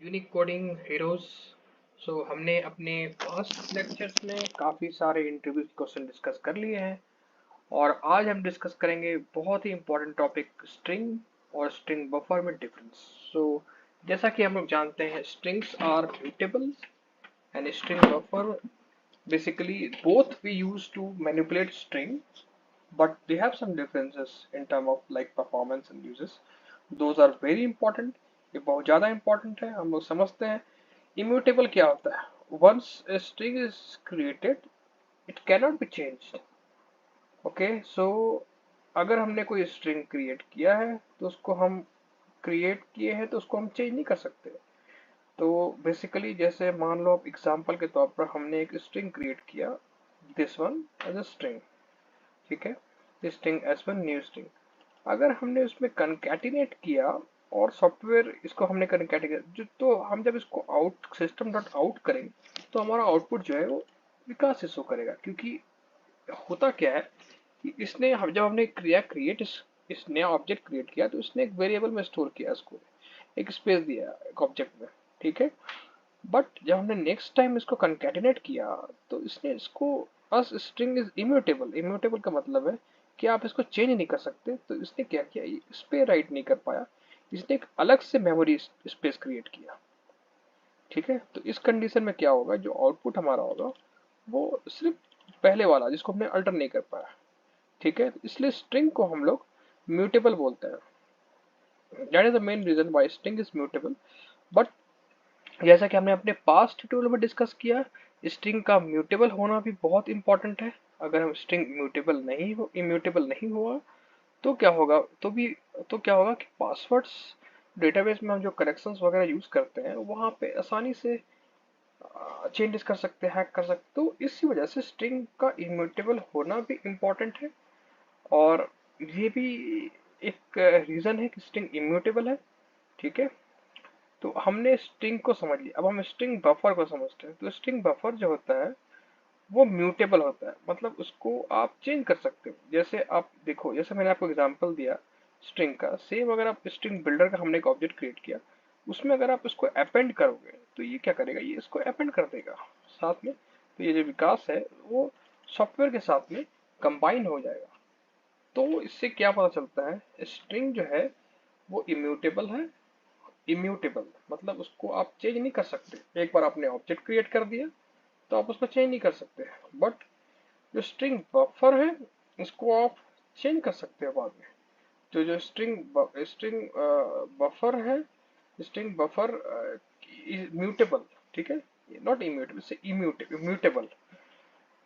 Unique coding heroes. हमने अपने past lectures में काफ़ी सारे इंटरव्यू क्वेश्चन डिस्कस कर लिए हैं और आज हम डिस्कस करेंगे बहुत ही इंपॉर्टेंट टॉपिक स्ट्रिंग और स्ट्रिंग बफर में डिफरेंस। सो जैसा कि हम लोग जानते हैं strings are mutable and string buffer basically both we use to manipulate string but they have some differences in term of like performance and uses. Those are very important। ये बहुत ज़्यादा important है, हम लोग समझते हैं। Immutable क्या होता है? Once a string is created it cannot be changed। Okay so अगर हमने कोई स्ट्रिंग क्रिएट किया है तो उसको हम क्रिएट किए हैं तो उसको हम चेंज नहीं कर सकते। तो बेसिकली जैसे मान लो आप एग्जांपल के तौर पर हमने एक स्ट्रिंग क्रिएट किया, this one as a string, ठीक है, string as one new string. अगर हमने उसमें कनकैटिनेट किया और सॉफ्टवेयर इसको हमने कनकैटिनेट जो तो हम जब इसको आउट सिस्टम डॉट आउट करेंगे तो हमारा आउटपुट जो है वो विकास से शो करेगा। क्योंकि होता क्या है कि इसने जब हमने क्रिया क्रिएट इस नया ऑब्जेक्ट क्रिएट किया तो इसने एक वेरिएबल में स्टोर किया, इसको एक स्पेस दिया एक ऑब्जेक्ट में, ठीक है। बट जब हमने नेक्स्ट टाइम इसको कंकैटिनेट किया तो इसने इसको अस स्ट्रिंग इज इम्यूटेबल। इम्यूटेबल का मतलब है कि आप इसको चेंज नहीं कर सकते। तो इसने क्या किया, इस पे राइट नहीं कर पाया, इसने एक अलग से मेमोरी स्पेस क्रिएट किया, ठीक है। तो इस कंडीशन में क्या होगा, जो आउटपुट हमारा होगा वो सिर्फ पहले वाला जिसको हमने अल्टर नहीं कर पाया, ठीक है। इसलिए स्ट्रिंग को हम लोग म्यूटेबल बोलते हैं। That is the main reason why string is mutable. But जैसा कि हमने अपने पास्ट ट्यूटोरियल में डिस्कस किया, स्ट्रिंग का म्यूटेबल होना भी बहुत इंपॉर्टेंट है। अगर हम स्ट्रिंग म्यूटेबल नहीं हो इम्यूटेबल नहीं हुआ तो क्या होगा, तो क्या होगा कि पासवर्ड्स डेटाबेस में हम जो करेक्शंस वगैरह यूज करते हैं वहां पे आसानी से चेंजेस कर सकते हैं, हैक कर सकते। तो इसी वजह से स्ट्रिंग का इम्यूटेबल होना भी इम्पोर्टेंट है और ये भी एक रीजन है कि स्ट्रिंग इम्यूटेबल है, ठीक है। तो हमने स्ट्रिंग को समझ लिया, अब हम स्ट्रिंग बफर को समझते हैं। तो स्ट्रिंग बफर जो होता है वो म्यूटेबल होता है, मतलब उसको आप चेंज कर सकते हो। जैसे आप देखो, जैसे मैंने आपको एग्जांपल दिया स्ट्रिंग का, सेम अगर आप स्ट्रिंग बिल्डर का हमने एक ऑब्जेक्ट क्रिएट किया, उसमें अगर आप इसको अपेंड करोगे तो ये क्या करेगा, ये इसको अपेंड कर देगा साथ में। तो ये जो विकास है वो सॉफ्टवेयर के साथ में कंबाइन हो जाएगा। तो इससे क्या पता चलता है, स्ट्रिंग जो है वो इम्यूटेबल है। इम्यूटेबल मतलब उसको आप चेंज नहीं कर सकते। एक बार आपने ऑब्जेक्ट क्रिएट कर दिया तो आप उसको चेंज नहीं कर सकते। बट जो स्ट्रिंग बफर है इसको आप चेंज कर सकते हो बाद में। तो जो स्ट्रिंग बफर है, स्ट्रिंग बफर इज म्यूटेबल, ठीक है, नॉट इम्यूटेबल से immutable,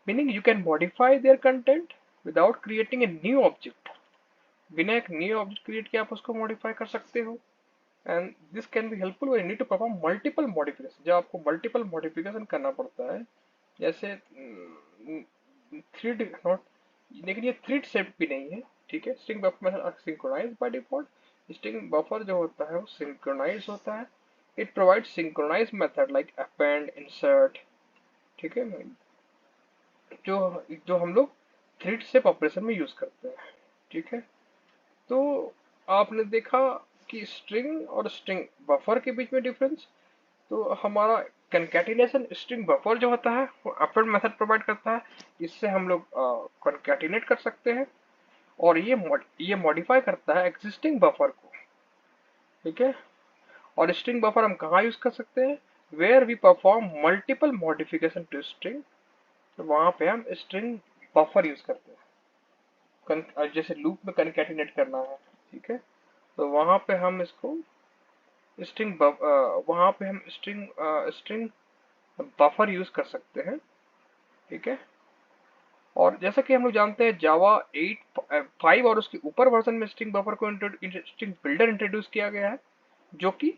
meaning you can modify their content without creating a new object. बिना एक न्यू ऑब्जेक्ट क्रिएट किए आप उसको मॉडिफाई कर सकते हो। And this can be helpful when you need to perform multiple modification, जब आपको मल्टीपल मॉडिफिकेशन करना पड़ता है। जैसे थ्रेड नॉट, लेकिन ये थ्रेड शेप भी नहीं है, ठीक है। स्ट्रिंग बफर में synchronize by default. String buffer जो होता है वो सिंक्रोनाइज होता है। It provide synchronize method like append insert, ठीक है, जो जो हम लोग थ्रेड शेप ऑपरेशन में यूज करते हैं, ठीक है। तो आपने देखा कि स्ट्रिंग और स्ट्रिंग बफर के बीच में डिफरेंस। तो हमारा कंकैटिनेशन स्ट्रिंग बफर जो होता है वो अपेंड मेथड प्रोवाइड करता है। इससे हम लोग कंकैटिनेट कर सकते हैं और ये मॉडिफाई करता है एग्जिस्टिंग बफर को, ठीक है। और स्ट्रिंग बफर हम कहाँ यूज कर सकते हैं, where we perform multiple modification to string, तो वहां पे हम स्ट्रिंग बफर यूज करते हैं। जैसे लूप में कंकैटिनेट करना है, ठीक है, तो वहां पे हम इसको वहां पे हम स्ट्रिंग बफर यूज कर सकते हैं, ठीक है। और जैसा कि हम लोग जानते हैं जावा 8 5 और उसके ऊपर वर्जन में स्ट्रिंग बफर को स्ट्रिंग बिल्डर इंट्रोड्यूस किया गया है, जो कि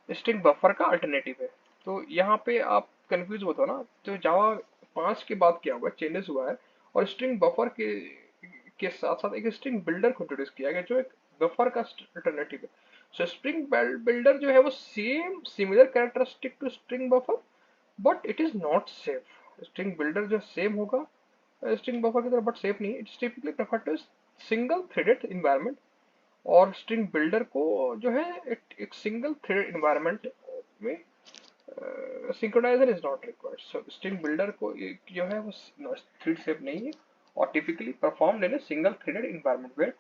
स्ट्रिंग बफर का अल्टरनेटिव है। तो यहाँ पे आप कंफ्यूज मत हो ना, तो जावा 5 के बाद क्या हुआ, चेंजेस हुआ है और स्ट्रिंग बफर के साथ साथ एक स्ट्रिंग बिल्डर को इंट्रोड्यूस किया गया जो एक बफर का अल्टरनेटिव है। सो स्ट्रिंग बिल्डर जो है वो same similar characteristic to string buffer but it is not safe. String builder जो सेम होगा स्ट्रिंग बफर की तरह बट सेफ नहीं, it's typically prefer to single threaded environment. और स्ट्रिंग बिल्डर को जो है एक सिंगल थ्रेड इन्वायरमेंट में synchronizer is not required. So string builder को जो है वो थ्रेड सेफ नहीं है और typically performed in a single threaded environment where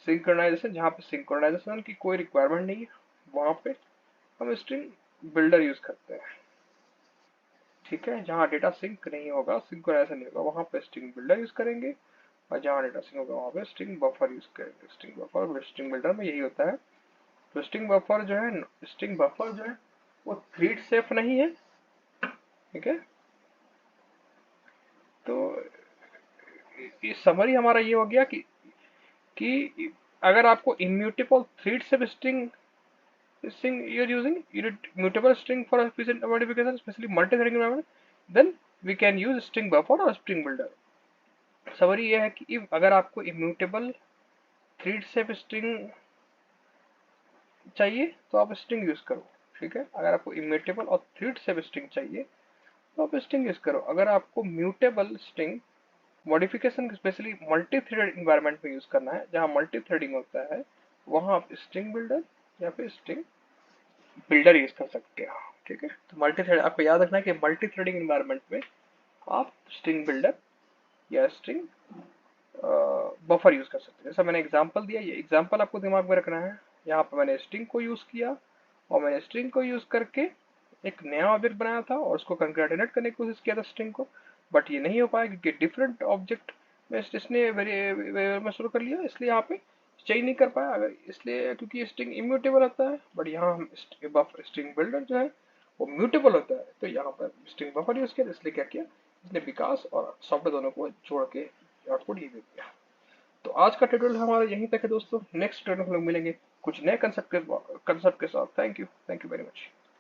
synchronisation, जहाँ पे सिंक्रोनाइजेशन की कोई रिक्वायरमेंट नहीं है वहाँ पे हम स्ट्रिंग बिल्डर यूज करते हैं। ठीक है, जहाँ डेटा सिंक नहीं होगा, सिंक्रोनाइजेशन नहीं होगा, वहाँ पे स्ट्रिंग बिल्डर यूज करेंगे, और जहाँ डेटा सिंक होगा वहाँ पे स्ट्रिंग बफर यूज करेंगे। स्ट्रिंग बफर स्ट्रिंग बिल्डर में यही होता है। तो स्ट्रिंग बफर जो है वो थ्रेड सेफ नहीं है। ठीक है, तो ये समरी हमारा ये हो गया कि अगर आपको immutable thread safe string string you're using mutable string for a efficient modification, especially multi-threading environment, then we can use string buffer or string builder। Summary ये है कि अगर आपको इम्यूटेबल थ्रेड सेफ स्ट्रिंग चाहिए तो आप स्ट्रिंग यूज करो। ठीक है, अगर आपको इम्यूटेबल और थ्रेड सेफ स्ट्रिंग चाहिए तो आप स्ट्रिंग यूज करो। अगर आपको mutable string modification specially multi threaded environment में यूज करना है, जहां मल्टी थ्रेडिंग होता है, वहां आप स्ट्रिंग बिल्डर या फिर स्ट्रिंग बिल्डर यूज कर सकते हो। ठीक है, तो मल्टी थ्रेड आपको याद रखना है कि मल्टी थ्रेडिंग इन्वायरमेंट में आप स्ट्रिंग बिल्डर या स्ट्रिंग बफर यूज कर सकते हैं। जैसा मैंने एग्जांपल दिया, ये एग्जांपल आपको दिमाग में रखना है। यहाँ पे मैंने स्ट्रिंग को यूज किया और मैंने स्ट्रिंग को यूज करके एक नया ऑब्जेक्ट बनाया था और उसको कंकैटिनेट करने की कोशिश किया था स्ट्रिंग को, बट ये नहीं हो पाया क्योंकि डिफरेंट ऑब्जेक्ट में इसने वेरिएबल में शुरू कर लिया, इसलिए यहाँ पे चेंज नहीं कर पाया। अगर इसलिए क्योंकि स्ट्रिंग इम्यूटेबल होता है, बट यहाँ हम बफर स्ट्रिंग बिल्डर जो है वो म्यूटेबल होता है, तो यहाँ पर स्ट्रिंग बफर यूज किया, इसलिए क्या किया, इसने विकास और सॉफ्टवेयर दोनों को जोड़ के आउटपुट ये दे दिया। तो आज का ट्यूटोरियल हमारा यहीं तक है दोस्तों। नेक्स्ट ट्यूटोरियल हम लोग मिलेंगे कुछ नए कंसेप्ट के साथ। Thank you very much.